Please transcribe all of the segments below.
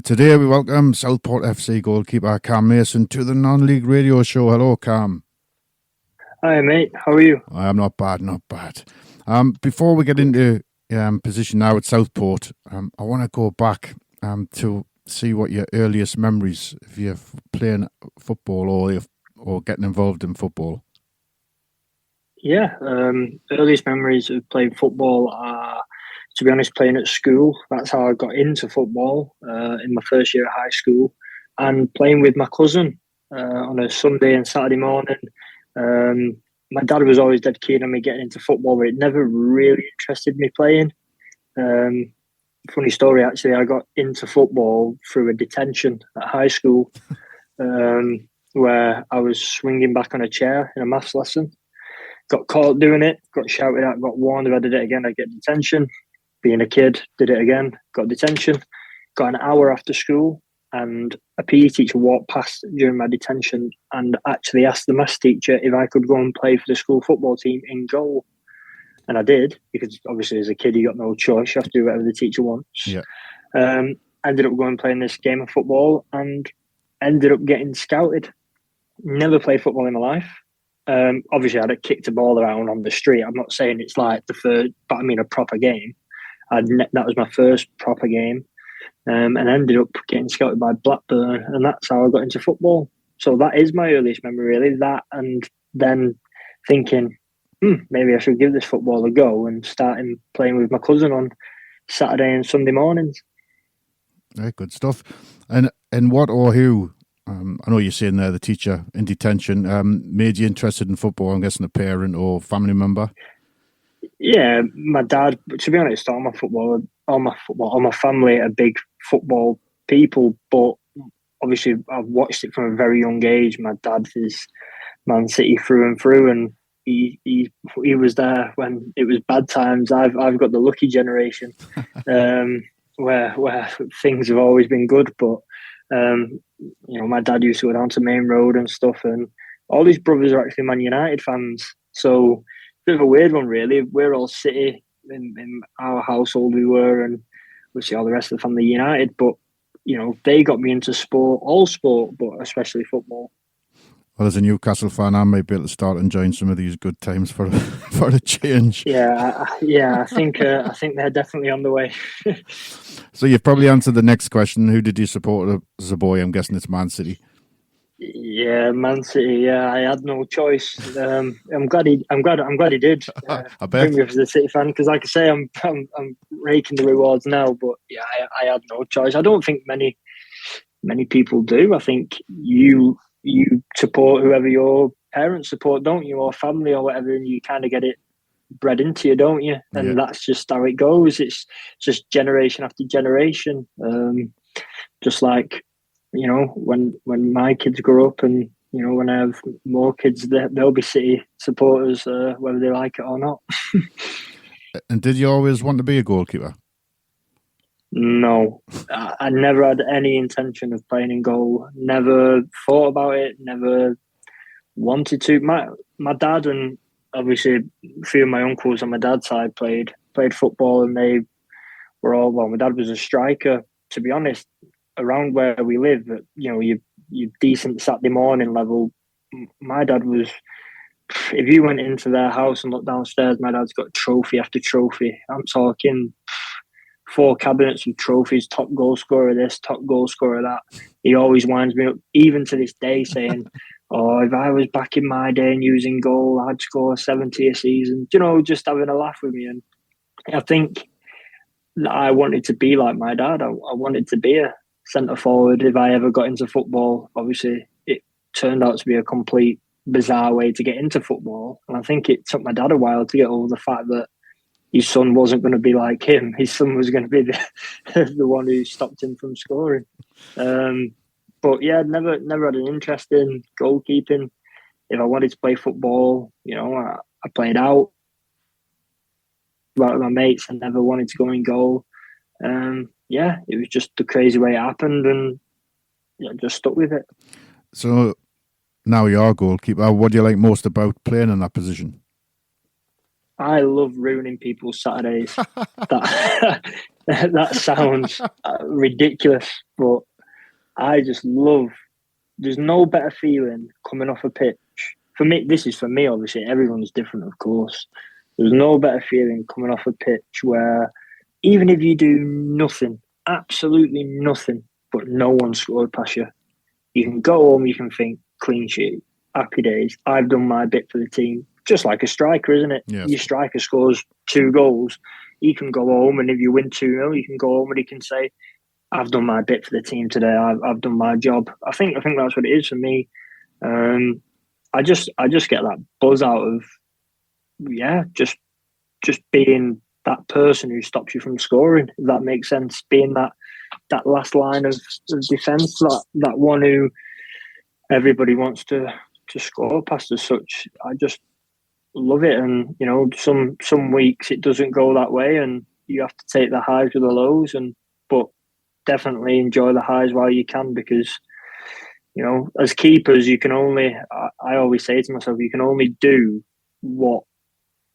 Today we welcome Southport FC goalkeeper Cam Mason to the non-league radio show. Hello, Cam. Hi, mate. How are you? I'm not bad, not bad. Before we get into position now at Southport, I want to go back to see what your earliest memories of you playing football or getting involved in football. Yeah, earliest memories of playing football are, to be honest, playing at school. That's how I got into football in my first year at high school, and playing with my cousin on a Sunday and Saturday morning. My dad was always dead keen on me getting into football, but it never really interested me playing. Funny story, actually, I got into football through a detention at high school, where I was swinging back on a chair in a maths lesson. Got caught doing it, got shouted at, got warned if I did it again, I'd get detention. Being a kid, did it again, got detention. Got an hour after school, and a PE teacher walked past during my detention and actually asked the maths teacher if I could go and play for the school football team in goal. And I did, because obviously as a kid, you got no choice. You have to do whatever the teacher wants. Yeah. Ended up going and playing this game of football and ended up getting scouted. Never played football in my life. Obviously, I'd have kicked a ball around on the street. I'm not saying it's like the first, but I mean a proper game. That was my first proper game, and ended up getting scouted by Blackburn, and that's how I got into football. So that is my earliest memory, really. That, and then thinking, maybe I should give this football a go, and starting playing with my cousin on Saturday and Sunday mornings. Yeah, good stuff. And what or who? I know you're saying there the teacher in detention made you interested in football. I'm guessing a parent or family member. Yeah, my dad. To be honest, all my family are big football people. But obviously, I've watched it from a very young age. My dad is Man City through and through, and he was there when it was bad times. I've got the lucky generation, where things have always been good, but. My dad used to go down to Main Road and stuff, and all his brothers are actually Man United fans. So, bit of a weird one, really. We're all City in our household, we were, and we see all the rest of the family United. But they got me into sport, all sport, but especially football. Well, as a Newcastle fan, I might be able to start enjoying some of these good times for a change. Yeah. I think they're definitely on the way. So you've probably answered the next question. Who did you support as a boy? I'm guessing it's Man City. Yeah, Man City. Yeah, I had no choice. I'm glad he did. I bet. Bring me up as a City fan, because, like I say, I'm raking the rewards now. But yeah, I had no choice. I don't think many people do. I think you support whoever your parents support, don't you, or family or whatever, and you kind of get it bred into you, don't you? And That's just how it goes. It's just generation after generation. Just like, when my kids grow up, and when I have more kids, they'll be City supporters, whether they like it or not. And did you always want to be a goalkeeper? No, I never had any intention of playing in goal. Never thought about it. Never wanted to. My dad and obviously a few of my uncles on my dad's side played football, and they were all, well, my dad was a striker. To be honest, around where we live, you decent Saturday morning level. My dad was. If you went into their house and looked downstairs, my dad's got trophy after trophy. I'm talking 4 cabinets of trophies, top goal scorer this, top goal scorer that. He always winds me up, even to this day, saying, "Oh, if I was back in my day and using goal, I'd score 70 a season." Just having a laugh with me. And I think that I wanted to be like my dad. I wanted to be a centre forward if I ever got into football. Obviously, it turned out to be a complete bizarre way to get into football. And I think it took my dad a while to get over the fact that his son wasn't going to be like him. His son was going to be the one who stopped him from scoring. But yeah, never had an interest in goalkeeping. If I wanted to play football, I played out with my mates. I never wanted to go in goal. It was just the crazy way it happened, and just stuck with it. So now you're a goalkeeper. What do you like most about playing in that position? I love ruining people's Saturdays. That that sounds ridiculous, but I just love. There's no better feeling coming off a pitch. For me, this is for me. Obviously, everyone's different, of course. There's no better feeling coming off a pitch where even if you do nothing, absolutely nothing, but no one scored past you, you can go home. You can think clean sheet, happy days. I've done my bit for the team. Just like a striker, isn't it? Yes. Your striker scores 2 goals. He can go home, and if you win 2-0, you can go home and he can say, I've done my bit for the team today. I've done my job. I think that's what it is for me. Um, I just get that buzz out of just being that person who stops you from scoring. If that makes sense, being that last line of defence, that one who everybody wants to score past as such. I just love it, and some weeks it doesn't go that way, and you have to take the highs with the lows, but definitely enjoy the highs while you can, because as keepers you can only, I always say to myself, you can only do what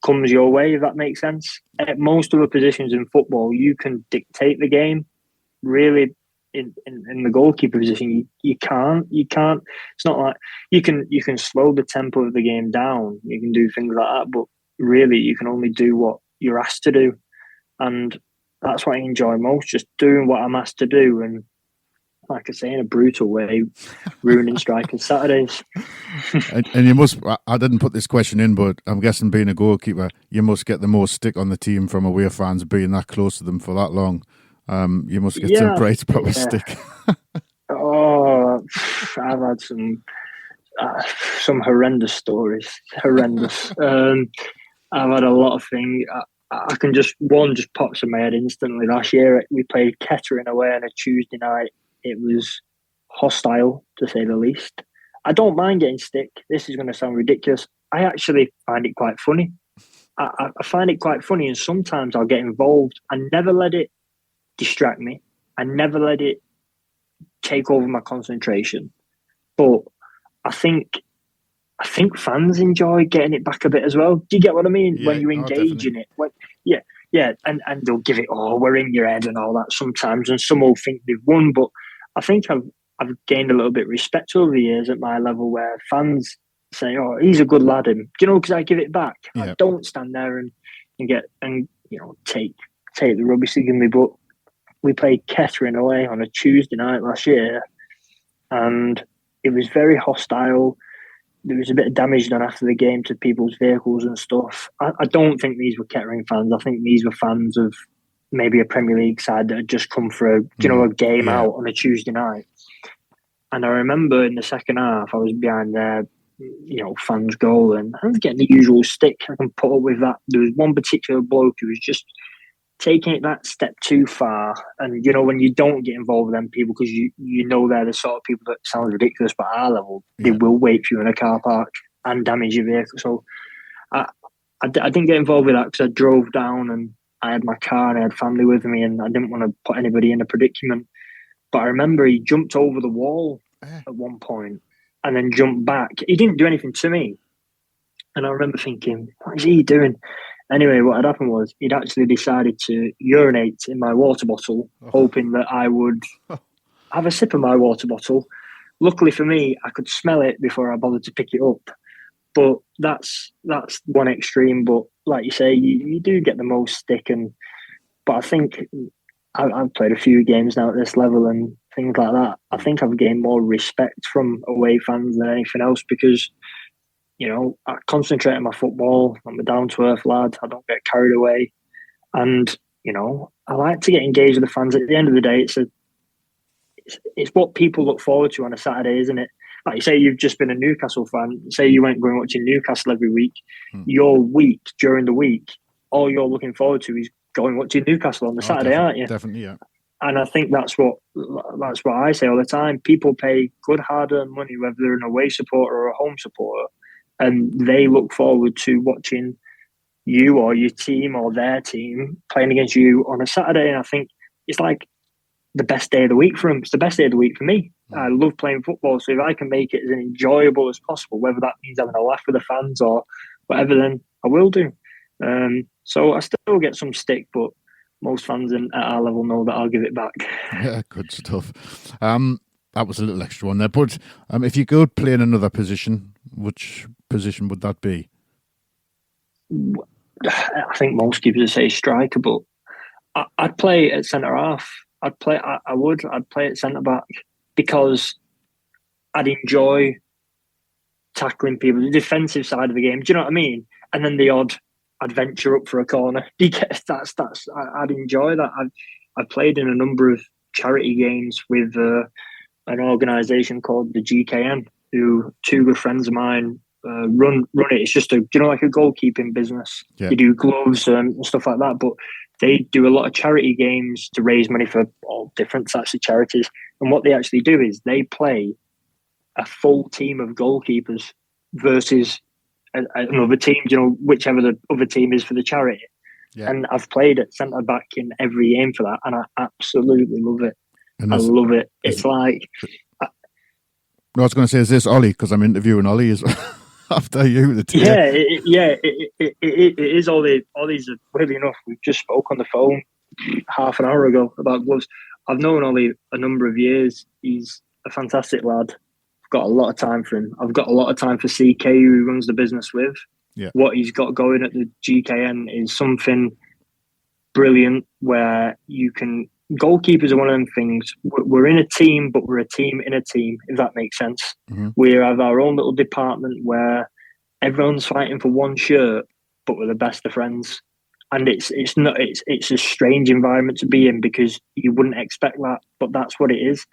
comes your way, if that makes sense. At most other positions in football you can dictate the game. Really, in the goalkeeper position you can't. It's not like you can slow the tempo of the game down, you can do things like that, but really you can only do what you're asked to do, and that's what I enjoy most, just doing what I'm asked to do, and like I say, in a brutal way, ruining strikers' Saturdays. And you must, I didn't put this question in, but I'm guessing being a goalkeeper, you must get the most stick on the team from away fans, being that close to them for that long. You must get some bright proper stick. Oh, I've had some horrendous stories. Horrendous. I've had a lot of things. I can just pops in my head instantly. Last year we played Kettering away on a Tuesday night. It was hostile, to say the least. I don't mind getting stick. This is going to sound ridiculous. I actually find it quite funny. I find it quite funny, and sometimes I'll get involved. I never let it distract me. I never let it take over my concentration. But I think fans enjoy getting it back a bit as well. Do you get what I mean? Yeah, when you engage in it. Yeah, and they'll give it, we're in your head and all that sometimes, and some will think they've won, but I think I've gained a little bit of respect over the years at my level, where fans say, "Oh, he's a good lad," and because I give it back. Yeah. I don't stand there and take the rubbish they give me. But we played Kettering away on a Tuesday night last year, and it was very hostile. There was a bit of damage done after the game to people's vehicles and stuff. I don't think these were Kettering fans. I think these were fans of maybe a Premier League side that had just come for a game out on a Tuesday night. And I remember in the second half, I was behind their fans' goal, and I was getting the usual stick. I can put up with that. There was one particular bloke who was just taking it that step too far. And when you don't get involved with them people, because you they're the sort of people that sounds ridiculous, but at our level, they will wait for you in a car park and damage your vehicle. So I didn't get involved with that, because I drove down and I had my car and I had family with me, and I didn't want to put anybody in a predicament. But I remember he jumped over the wall at one point and then jumped back. He didn't do anything to me. And I remember thinking, what is he doing? Anyway, what had happened was he'd actually decided to urinate in my water bottle, hoping that I would have a sip of my water bottle. Luckily for me, I could smell it before I bothered to pick it up. But that's one extreme. But like you say, you do get the most stick. But I think I've played a few games now at this level and things like that. I think I've gained more respect from away fans than anything else, because I concentrate on my football. I'm a down-to-earth lad. I don't get carried away. And, I like to get engaged with the fans. At the end of the day, it's what people look forward to on a Saturday, isn't it? Like you say, you've just been a Newcastle fan. Say you went going watching Newcastle every week. Your week, during the week, all you're looking forward to is going watching Newcastle on the Saturday, aren't you? Definitely, yeah. And I think that's what I say all the time. People pay good, hard-earned money, whether they're an away supporter or a home supporter, and they look forward to watching you or your team or their team playing against you on a Saturday. And I think it's like the best day of the week for them. It's the best day of the week for me. I love playing football, so if I can make it as enjoyable as possible, whether that means having a laugh with the fans or whatever, then I will do. So I still get some stick, but most fans at our level know that I'll give it back. Yeah, good stuff. That was a little extra one there. But if you could play in another position, which position would that be? I think most keepers would say striker, but I'd play at centre half. I'd play. I would. I'd play at centre back because I'd enjoy tackling people, the defensive side of the game. Do you know what I mean? And then the odd adventure up for a corner. I'd enjoy that. I've played in a number of charity games with an organisation called the GKN, who two good friends of mine run it. It's just like a goalkeeping business. Yeah. They do gloves and stuff like that, but they do a lot of charity games to raise money for all different types of charities. And what they actually do is they play a full team of goalkeepers versus another team, whichever the other team is for the charity. Yeah. And I've played at centre back in every game for that, and I absolutely love it. I love it. It's like... No, I was going to say, is this Ollie? Because I'm interviewing Ollie as after you. It is Ollie. Ollie's, weirdly enough, we just spoke on the phone half an hour ago about gloves. I've known Ollie a number of years. He's a fantastic lad. I've got a lot of time for him. I've got a lot of time for CK, who he runs the business with. Yeah. What he's got going at the GKN is something brilliant where you can... Goalkeepers are one of them things. We're in a team, but we're a team in a team, if that makes sense. Mm-hmm. We have our own little department where everyone's fighting for one shirt, but we're the best of friends. And it's a strange environment to be in because you wouldn't expect that, but that's what it is.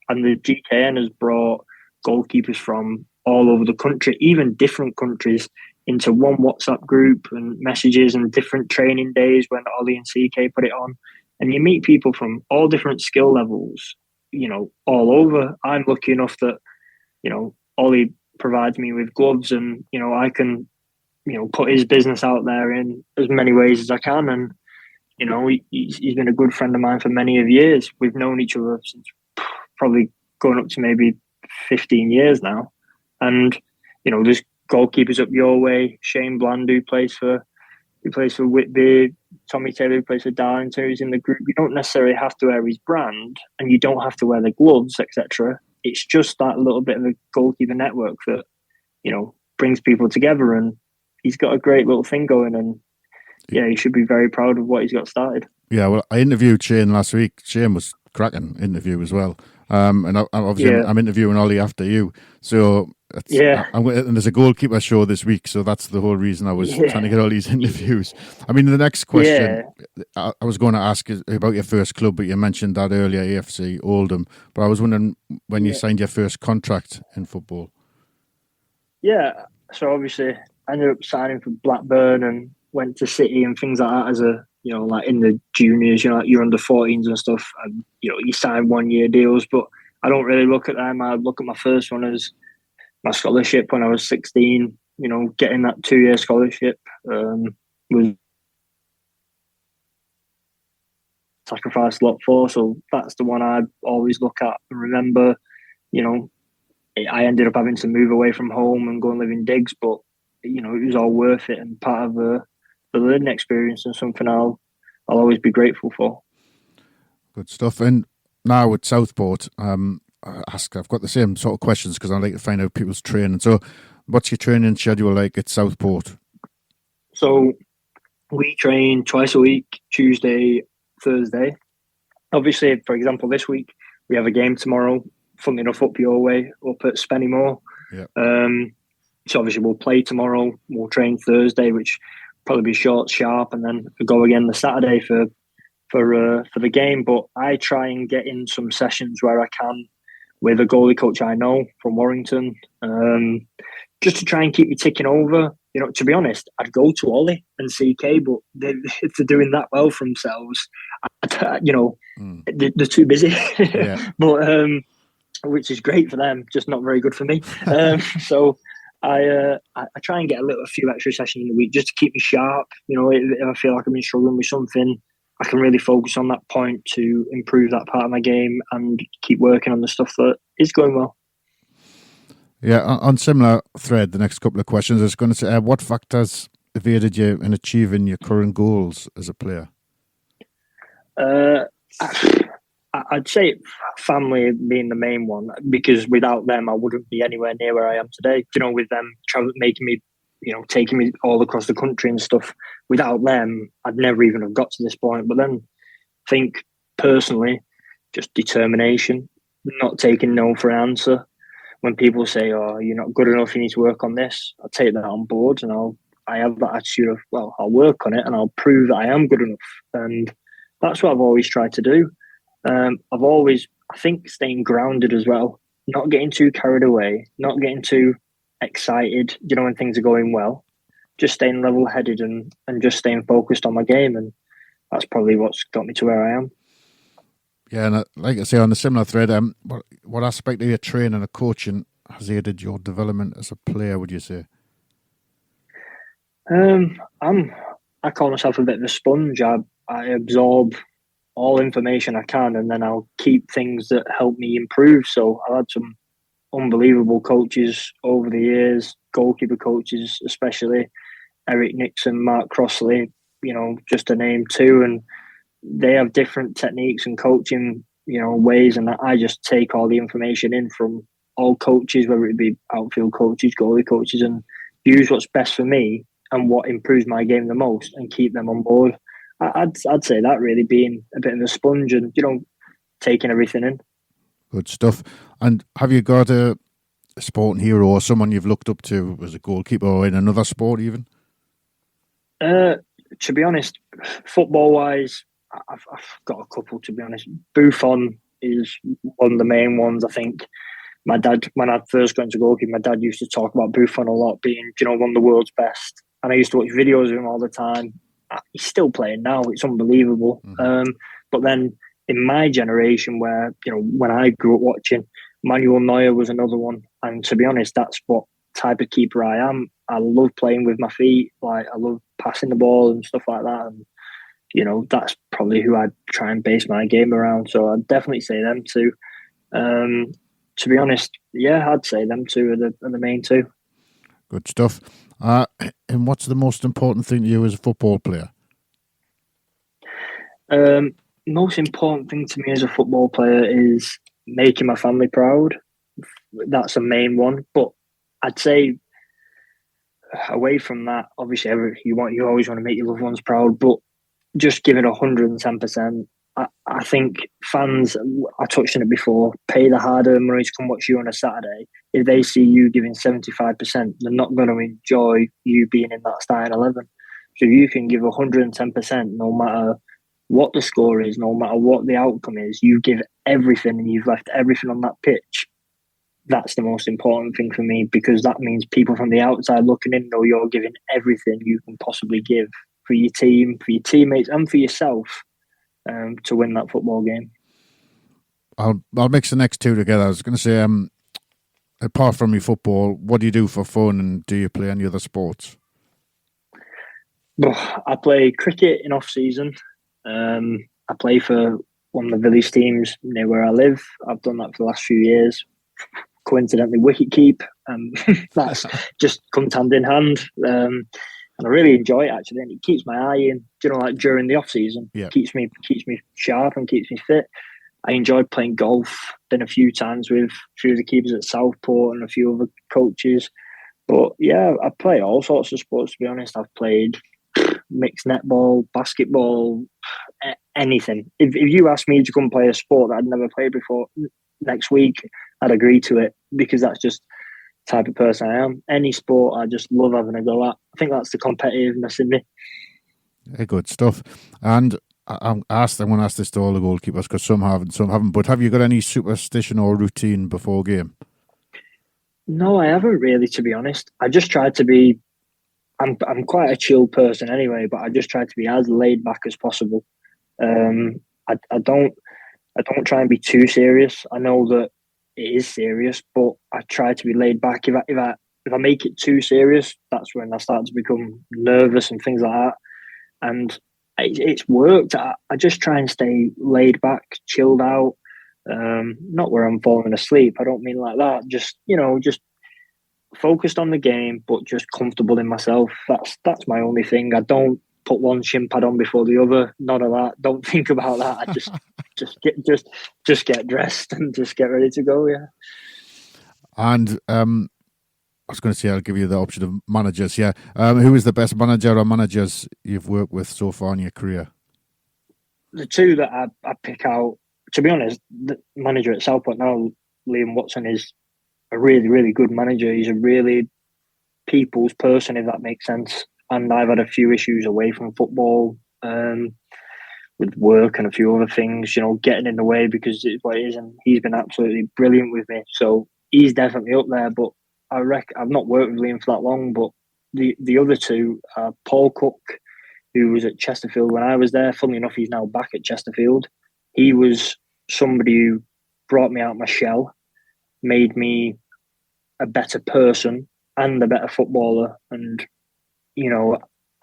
And the GKN has brought goalkeepers from all over the country, even different countries, into one WhatsApp group and messages and different training days when Ollie and CK put it on. And you meet people from all different skill levels, all over. I'm lucky enough that, Ollie provides me with gloves and, I can, put his business out there in as many ways as I can. And, he's been a good friend of mine for many of years. We've known each other since probably going up to maybe 15 years now. And, there's goalkeepers up your way. Shane Bland, who plays for Whitby, Tommy Taylor, who plays for Darlington, who's in the group. You don't necessarily have to wear his brand and you don't have to wear the gloves, etc. It's just that little bit of a goalkeeper network that, brings people together, and he's got a great little thing going, and he should be very proud of what he's got started. Yeah, well, I interviewed Shane last week. Shane was cracking interview as well. And obviously I'm interviewing Ollie after you. So and there's a goalkeeper show this week, so that's the whole reason I was trying to get all these interviews. I mean, the next question I was going to ask is about your first club, but you mentioned that earlier, AFC Oldham. But I was wondering when you signed your first contract in football. Yeah, so obviously I ended up signing for Blackburn and went to City and things like that as a, like in the juniors, like you're under 14s and stuff, and you sign 1 year deals, but I don't really look at them. I look at my first one as my scholarship when I was 16. Getting that 2 year scholarship was sacrificed a lot for, so that's the one I always look at and remember. I ended up having to move away from home and go and live in digs, but it was all worth it and part of the learning experience and something I'll always be grateful for. Good stuff. And now at Southport, I've got the same sort of questions because I like to find out people's training. So what's your training schedule like at Southport? So we train twice a week, Tuesday, Thursday. Obviously, for example, this week we have a game tomorrow, funnily enough, up your way, up at Spennymoor. Yeah. So obviously we'll play tomorrow, we'll train Thursday, which probably be short, sharp, and then go again the Saturday for the game. But I try and get in some sessions where I can with a goalie coach I know from Warrington, just to try and keep me ticking over. To be honest, I'd go to Ollie and CK, but if they're doing that well for themselves, they're too busy. Yeah. But which is great for them, just not very good for me. So I try and get a few extra sessions in the week just to keep me sharp. If I feel like I've been struggling with something, I can really focus on that point to improve that part of my game and keep working on the stuff that is going well. Yeah, on similar thread, the next couple of questions I was going to say, what factors motivated you in achieving your current goals as a player? Uh, I'd say family being the main one, because without them, I wouldn't be anywhere near where I am today. You know, with them making me, taking me all across the country and stuff. Without them, I'd never even have got to this point. But then, I think personally, just determination, not taking no for an answer. When people say, "Oh, you're not good enough, you need to work on this," I'll take that on board, and I have that attitude of, well, I'll work on it and I'll prove that I am good enough. And that's what I've always tried to do. I've always, I think, staying grounded as well, not getting too carried away, not getting too excited, when things are going well, just staying level headed and just staying focused on my game. And that's probably what's got me to where I am. Yeah, and like I say, on a similar thread, what aspect of your training and coaching has aided your development as a player, would you say? I call myself a bit of a sponge. I absorb all information I can, and then I'll keep things that help me improve. So I've had some unbelievable coaches over the years, goalkeeper coaches especially, Eric Nixon, Mark Crossley, just to name two. And they have different techniques and coaching, ways. And I just take all the information in from all coaches, whether it be outfield coaches, goalie coaches, and use what's best for me and what improves my game the most and keep them on board. I'd say that really, being a bit of a sponge and, taking everything in. Good stuff. And have you got a sporting hero or someone you've looked up to as a goalkeeper or in another sport even? To be honest, football-wise, I've got a couple, to be honest. Buffon is one of the main ones, I think. My dad, when I first got into goalkeeping, my dad used to talk about Buffon a lot, being, one of the world's best. And I used to watch videos of him all the time. He's still playing now. It's unbelievable. Mm-hmm. But then in my generation, where, when I grew up watching, Manuel Neuer was another one. And to be honest, that's what type of keeper I am. I love playing with my feet. Like, I love passing the ball and stuff like that. And, that's probably who I'd try and base my game around. So I'd definitely say them two. To be honest, yeah, I'd say them two are the main two. Good stuff. And what's the most important thing to you as a football player? Most important thing to me as a football player is making my family proud. That's a main one. But I'd say, away from that, obviously, you always want to make your loved ones proud, but just give it 110%. I think fans, I touched on it before, pay the hard-earned money to come watch you on a Saturday. If they see you giving 75%, they're not going to enjoy you being in that starting 11. So you can give 110%, no matter what the score is, no matter what the outcome is. You give everything and you've left everything on that pitch. That's the most important thing for me, because that means people from the outside looking in know you're giving everything you can possibly give for your team, for your teammates, and for yourself. To win that football game. I'll mix the next two together. I was going to say, apart from your football, what do you do for fun, and do you play any other sports? I play cricket in off season. I play for one of the village teams near where I live. I've done that for the last few years. Coincidentally, wicket keep. That's just comes hand in hand. And I really enjoy it, actually, and it keeps my eye in. Like during the off season, keeps me sharp and keeps me fit. I enjoy playing golf. Been a few times with a few of the keepers at Southport and a few other coaches. But yeah, I play all sorts of sports. To be honest, I've played mixed netball, basketball, anything. If you asked me to come play a sport that I'd never played before next week, I'd agree to it, because that's just type of person I am. Any sport, I just love having a go at. I think that's the competitiveness in me. Yeah, good stuff. And I'm going to ask this to all the goalkeepers, because some haven't. But have you got any superstition or routine before game? No, I haven't really, to be honest. I just try to be. I'm quite a chill person anyway, but I just try to be as laid back as possible. I don't try and be too serious. I know that it is serious, but I try to be laid back. If I make it too serious, that's when I start to become nervous and things like that. And it's worked. I just try and stay laid back, chilled out. Not where I'm falling asleep. I don't mean like that. Just focused on the game, but just comfortable in myself. That's my only thing. I don't put one shin pad on before the other. None of that. Don't think about that. I just get dressed and just get ready to go. Yeah. And I was going to say I'll give you the option of managers. Yeah, who is the best manager or managers you've worked with so far in your career? The two that I pick out, to be honest, the manager at Southport now, Liam Watson, is a really, really good manager. He's a really people's person, if that makes sense. And I've had a few issues away from football, with work and a few other things, getting in the way because it's what it is. And he's been absolutely brilliant with me. So he's definitely up there. But I reckon I've not worked with Liam for that long, but the other two are Paul Cook, who was at Chesterfield when I was there. Funnily enough, he's now back at Chesterfield. He was somebody who brought me out of my shell, made me a better person and a better footballer. And,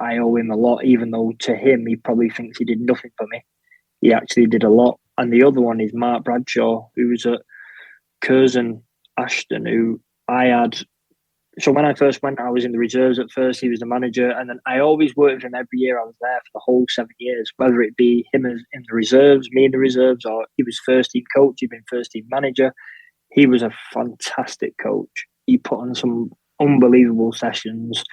I owe him a lot, even though to him, he probably thinks he did nothing for me. He actually did a lot. And the other one is Mark Bradshaw, who was at Curzon Ashton, who I had. So when I first went, I was in the reserves at first. He was the manager, and then I always worked with him every year. I was there for the whole 7 years, whether it be him in the reserves, me in the reserves, or he was first team coach. He'd been first team manager. He was a fantastic coach. He put on some unbelievable sessions.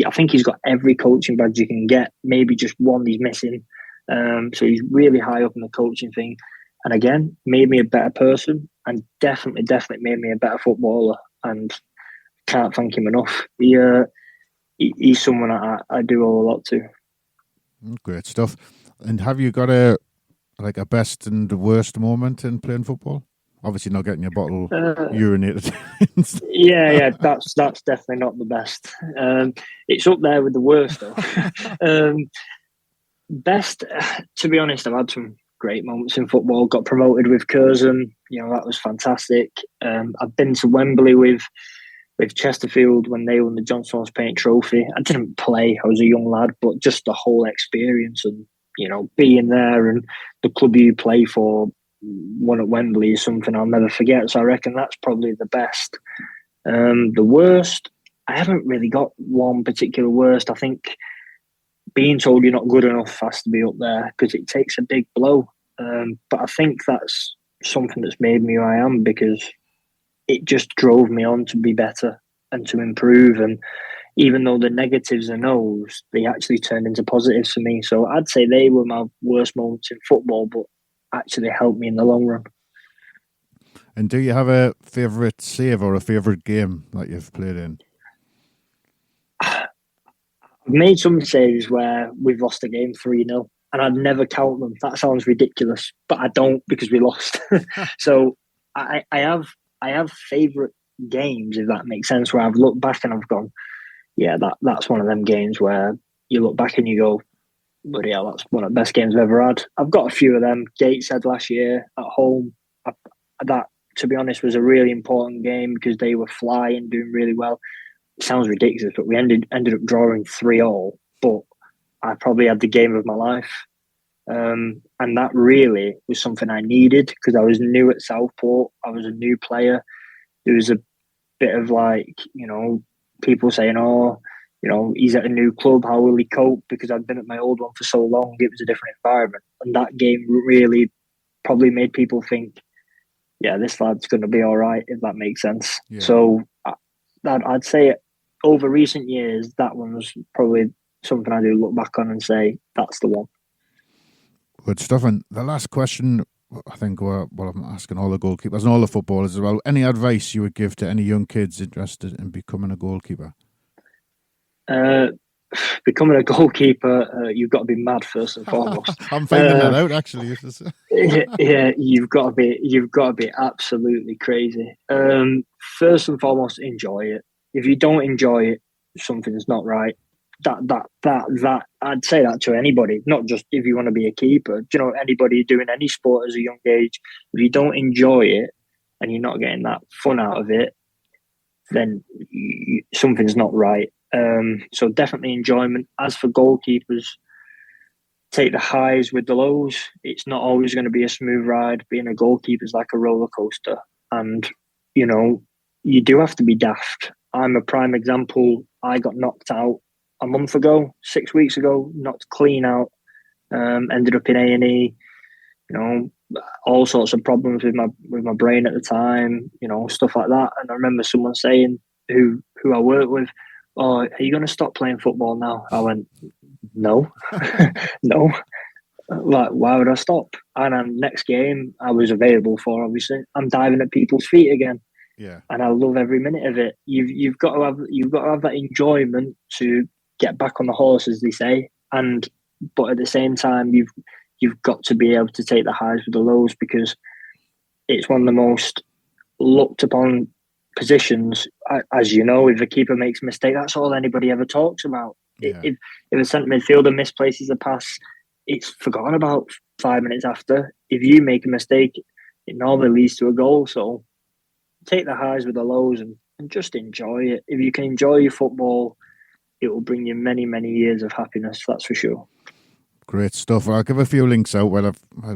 I think he's got every coaching badge you can get. Maybe just one he's missing. So he's really high up in the coaching thing. And again, made me a better person, and definitely made me a better footballer. And can't thank him enough. He's someone I do owe a lot to. Great stuff. And have you got a best and worst moment in playing football? Obviously, not getting your bottle urinated. Yeah, that's definitely not the best. It's up there with the worst, though. Best, to be honest, I've had some great moments in football. Got promoted with Curzon, that was fantastic. I've been to Wembley with Chesterfield when they won the John Soames Paint Trophy. I didn't play, I was a young lad, but just the whole experience and, being there and the club you play for, one at Wembley, is something I'll never forget. So I reckon that's probably the best. The worst, I haven't really got one particular worst. I think being told you're not good enough has to be up there because it takes a big blow. But I think that's something that's made me who I am, because it just drove me on to be better and to improve. And even though the negatives are no's, they actually turned into positives for me. So I'd say they were my worst moments in football, but actually helped me in the long run. And do you have a favourite save or a favourite game that you've played in? I've made some saves where we've lost a game 3-0, and I'd never count them. That sounds ridiculous, but I don't, because we lost. So I have favourite games, if that makes sense, where I've looked back and I've gone, yeah, that's one of them games where you look back and you go, but yeah, that's one of the best games I've ever had. I've got a few of them. Gateshead last year at home, that, to be honest, was a really important game because they were flying, doing really well. It sounds ridiculous, but we ended up drawing 3-3, but I probably had the game of my life. And that really was something I needed because I was new at Southport. I was a new player. There was a bit of people saying, he's at a new club. How will he cope? Because I'd been at my old one for so long. It was a different environment. And that game really probably made people think, yeah, this lad's going to be all right, if that makes sense. Yeah. So I'd say over recent years, that one was probably something I do look back on and say, that's the one. Good stuff. And the last question, I think, I'm asking all the goalkeepers and all the footballers as well. Any advice you would give to any young kids interested in becoming a goalkeeper? Becoming a goalkeeper, you've got to be mad first and foremost. I'm finding that out, actually. Yeah, you've got to be absolutely crazy. First and foremost, enjoy it. If you don't enjoy it, something's not right. That I'd say that to anybody, not just if you want to be a keeper. Anybody doing any sport as a young age, if you don't enjoy it and you're not getting that fun out of it, then something's not right. So definitely enjoyment. As for goalkeepers, take the highs with the lows. It's not always going to be a smooth ride. Being a goalkeeper is like a roller coaster, and you do have to be daft. I'm a prime example. I got knocked out a month ago, 6 weeks ago, knocked clean out. Ended up in A&E. You know, all sorts of problems with my brain at the time. You know, stuff like that. And I remember someone saying who I work with, "Oh, are you going to stop playing football now?" I went, "No, no. Like, why would I stop?" And then next game I was available for, obviously, I'm diving at people's feet again, Yeah. and I love every minute of it. You've got to have that enjoyment to get back on the horse, as they say, and but at the same time you've got to be able to take the highs with the lows, because it's one of the most looked upon positions. As you know, if a keeper makes a mistake, that's all anybody ever talks about. Yeah. If a centre midfielder misplaces a pass, it's forgotten about 5 minutes after. If you make a mistake, it normally leads to a goal. So take the highs with the lows, and just enjoy it. If you can enjoy your football, it will bring you many, many years of happiness, that's for sure. Great stuff. I'll give a few links out while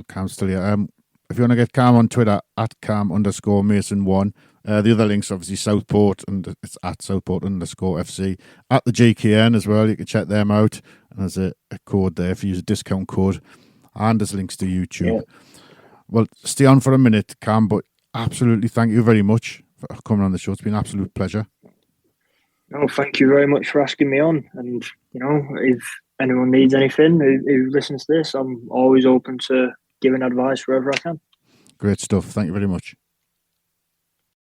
Cam's still here. If you want to get Cam on Twitter, at Cam_Mason1. The other links, obviously, Southport, and it's at Southport_FC. At the GKN as well, you can check them out. And there's a code there if you use a discount code. And there's links to YouTube. Yeah. Well, stay on for a minute, Cam, but absolutely thank you very much for coming on the show. It's been an absolute pleasure. No, thank you very much for asking me on. And, you know, if anyone needs anything who listens to this, I'm always open to giving advice wherever I can. Great stuff. Thank you very much.